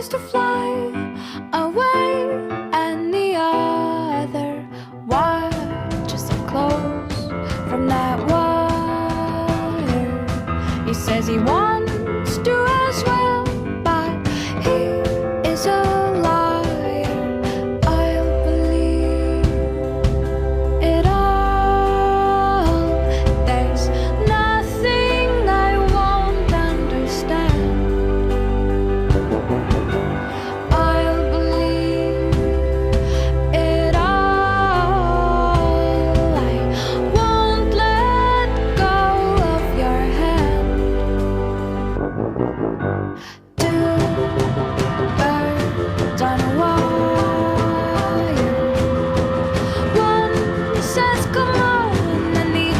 tries to fly away, and the other watches it close from that wire. He says he wants to as well, but he is a liar. I'll believe it all. There's nothing I won't understand. I'll believe it all. I won't let go of your hand. Two birds on a wire. One says come on, and the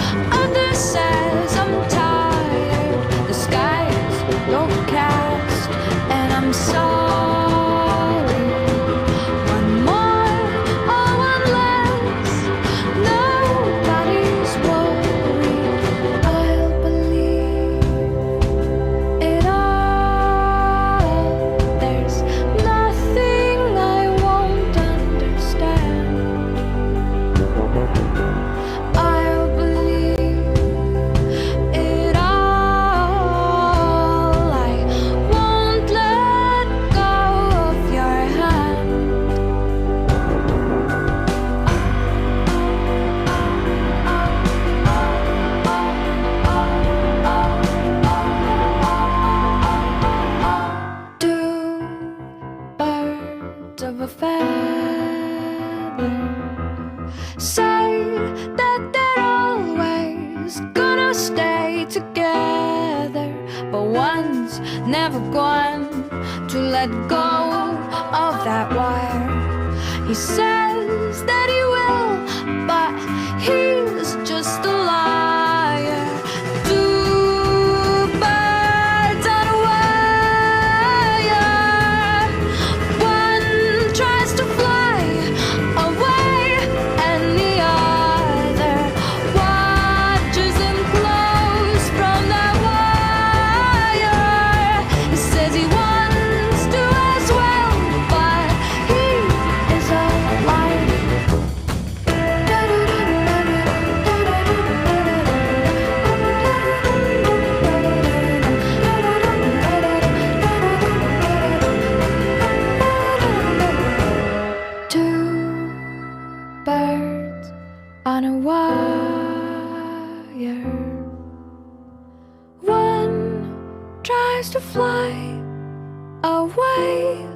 other says I'm tired. The sky's overcast, and I'm sorry. One more or one less, nobody's worried. I'll believe it all. There's nothing I won't understand. I'll believe it all. I won't let go of your hand. Two birds of a feather say that they're always gonna stay together, but one's never going to let go of that wire. He says that he will, but he's just a liar. Two birds on a wire. One tries to fly away, and the other watches him close from that wire. He says he wants to as well, but he is a liar. Two birds on a wire. One tries to fly away,